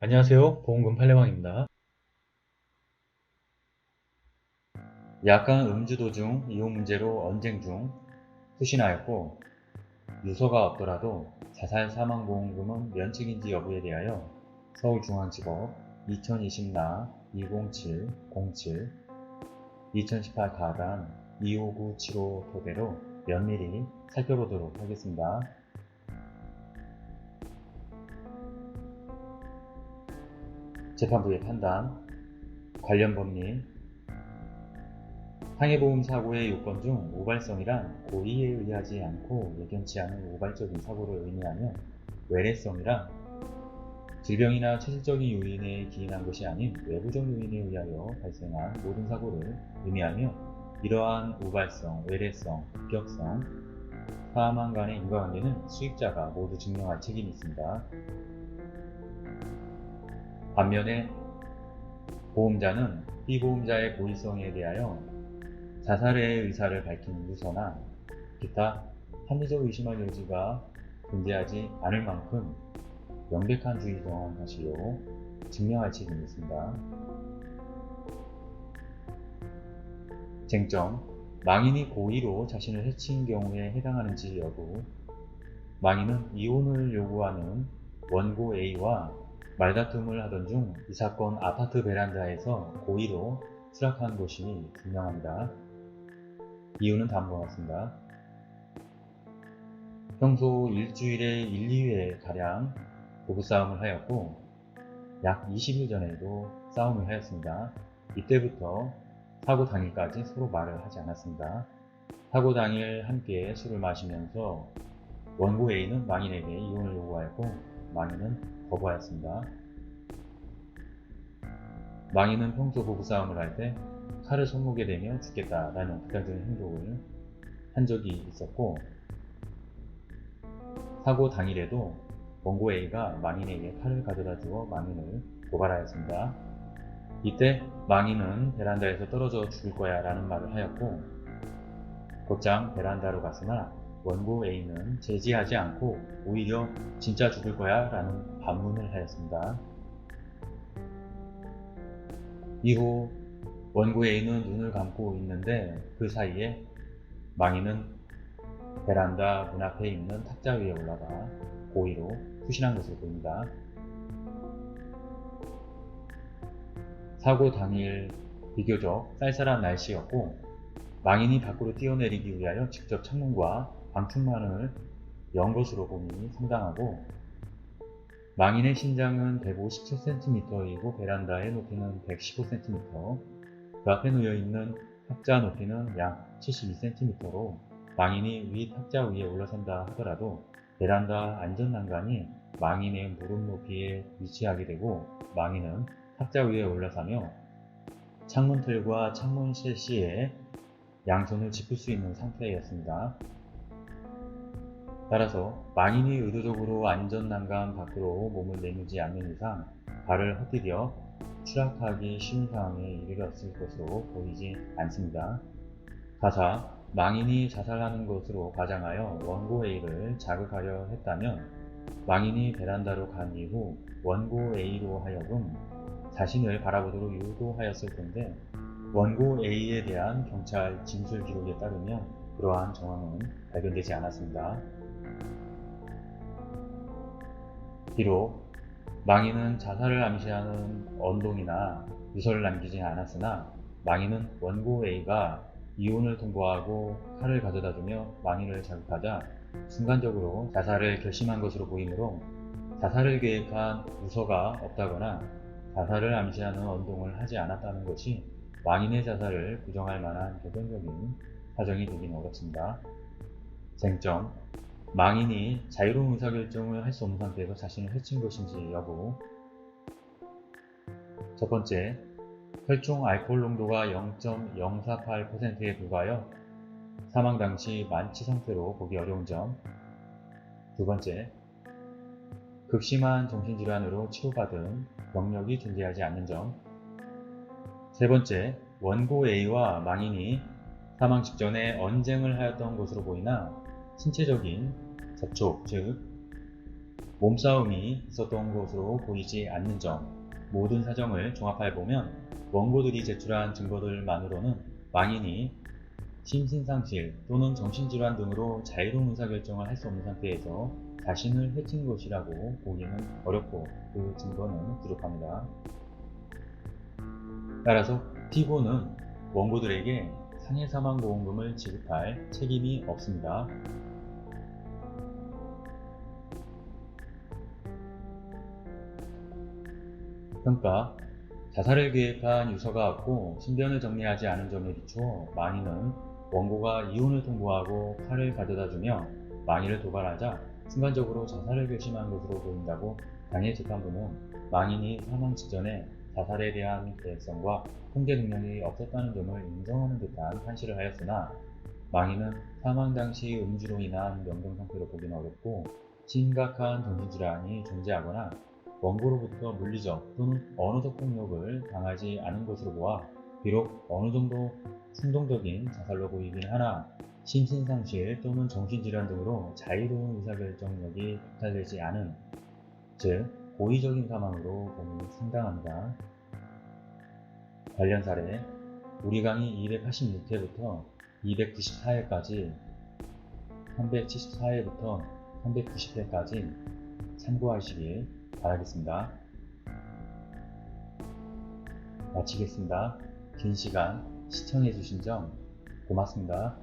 안녕하세요. 보험금 팔례방입니다. 약간 음주 도중 이혼 문제로 언쟁 중 투신하였고 유서가 없더라도 자살 사망보험금은 면책인지 여부에 대하여 서울중앙지법 2020나 20707 2018 가단 25975 토대로 면밀히 살펴보도록 하겠습니다. 재판부의 판단, 관련 법리, 상해보험 사고의 요건 중 우발성이란 고의에 의하지 않고 예견치 않은 우발적인 사고를 의미하며 외래성이란 질병이나 체질적인 요인에 기인한 것이 아닌 외부적 요인에 의하여 발생한 모든 사고를 의미하며 이러한 우발성, 외래성, 급격성, 사망 간의 인과관계는 수익자가 모두 증명할 책임이 있습니다. 반면에 보험자는 피보험자의 고의성에 대하여 자살의 의사를 밝힌 유서나 기타 합리적 의심할 여지가 존재하지 않을 만큼 명백한 주의 정황 시로 증명할 책임이 있습니다. 쟁점, 망인이 고의로 자신을 해친 경우에 해당하는지 여부. 망인은 이혼을 요구하는 원고 A와 말다툼을 하던 중 이 사건 아파트 베란다에서 고의로 추락한 것이 분명합니다. 이유는 다음과 같습니다. 평소 일주일에 1, 2회 가량 부부싸움을 하였고 약 20일 전에도 싸움을 하였습니다. 이때부터 사고 당일까지 서로 말을 하지 않았습니다. 사고 당일 함께 술을 마시면서 원고 A는 망인에게 이혼을 요구하였고 망인은 거부하였습니다. 망인은 평소 부부싸움을 할 때 칼을 손목에 대며 죽겠다라는 극단적인 행동을 한 적이 있었고 사고 당일에도 원고 A가 망인에게 칼을 가져다 주어 망인을 고발하였습니다. 이때 망인은 베란다에서 떨어져 죽을 거야 라는 말을 하였고 곧장 베란다로 갔으나 원고 A는 제지하지 않고 오히려 진짜 죽을 거야 라는 반문을 하였습니다. 이후 원고 A는 눈을 감고 있는데 그 사이에 망인은 베란다 문 앞에 있는 탁자 위에 올라가 고의로 투신한 것으로 보입니다. 사고 당일 비교적 쌀쌀한 날씨였고 망인이 밖으로 뛰어내리기 위하여 직접 창문과 방충망을 연 것으로 봄이 상당하고 망인의 신장은 157cm이고 베란다의 높이는 115cm, 그 앞에 놓여있는 탁자 높이는 약 72cm로 망인이 위 탁자 위에 올라선다 하더라도 베란다 안전난간이 망인의 무릎 높이에 위치하게 되고 망인은 탁자 위에 올라서며 창문틀과 창문 셰시에 양손을 짚을 수 있는 상태였습니다. 따라서 망인이 의도적으로 안전난간 밖으로 몸을 내밀지 않는 이상 발을 헛디뎌 추락하기 쉬운 상황에 이르렀을 것으로 보이지 않습니다. 가사, 망인이 자살하는 것으로 가장하여 원고 A를 자극하려 했다면 망인이 베란다로 간 이후 원고 A로 하여금 자신을 바라보도록 유도하였을 텐데 원고 A에 대한 경찰 진술 기록에 따르면 그러한 정황은 발견되지 않았습니다. 비록 망인은 자살을 암시하는 언동이나 유서를 남기지 않았으나 망인은 원고 A가 이혼을 통보하고 칼을 가져다주며 망인을 자극하자 순간적으로 자살을 결심한 것으로 보이므로 자살을 계획한 유서가 없다거나 자살을 암시하는 언동을 하지 않았다는 것이 망인의 자살을 부정할 만한 결정적인 사정이 되긴 어렵습니다. 쟁점, 망인이 자유로운 의사결정을 할 수 없는 상태에서 자신을 해친 것인지 여부. 첫 번째, 혈중 알코올 농도가 0.048%에 불과하여 사망 당시 만취 상태로 보기 어려운 점. 두 번째, 극심한 정신질환으로 치료받은 경력이 존재하지 않는 점. 세 번째, 원고 A와 망인이 사망 직전에 언쟁을 하였던 것으로 보이나 신체적인 접촉, 즉 몸싸움이 있었던 것으로 보이지 않는 점, 모든 사정을 종합해 보면 원고들이 제출한 증거들만으로는 망인이 심신상실 또는 정신질환 등으로 자유로운 의사결정을 할 수 없는 상태에서 자신을 해친 것이라고 보기는 어렵고 그 증거는 부족합니다. 따라서 피고는 원고들에게 상해사망보험금을 지급할 책임이 없습니다. 평가. 자살을 계획한 유서가 없고 신변을 정리하지 않은 점에 비추어 망인은 원고가 이혼을 통보하고 칼을 가져다주며 망인을 도발하자 순간적으로 자살을 결심한 것으로 보인다고 당해 재판부는 망인이 사망 직전에 자살에 대한 계획성과 통제 능력이 없었다는 점을 인정하는 듯한 판시를 하였으나 망인은 사망 당시 음주로 인한 명동 상태로 보기는 어렵고 심각한 정신질환이 존재하거나 원고로부터 물리적 또는 언어적 폭력을 당하지 않은 것으로 보아 비록 어느 정도 충동적인 자살로 보이긴 하나 심신상실 또는 정신질환 등으로 자유로운 의사결정력이 박탈되지 않은, 즉 고의적인 사망으로 보기 상당합니다. 관련 사례, 우리 강의 286회부터 294회까지 374회부터 390회까지 참고하시길 바라겠습니다. 마치겠습니다. 긴 시간 시청해주신 점 고맙습니다.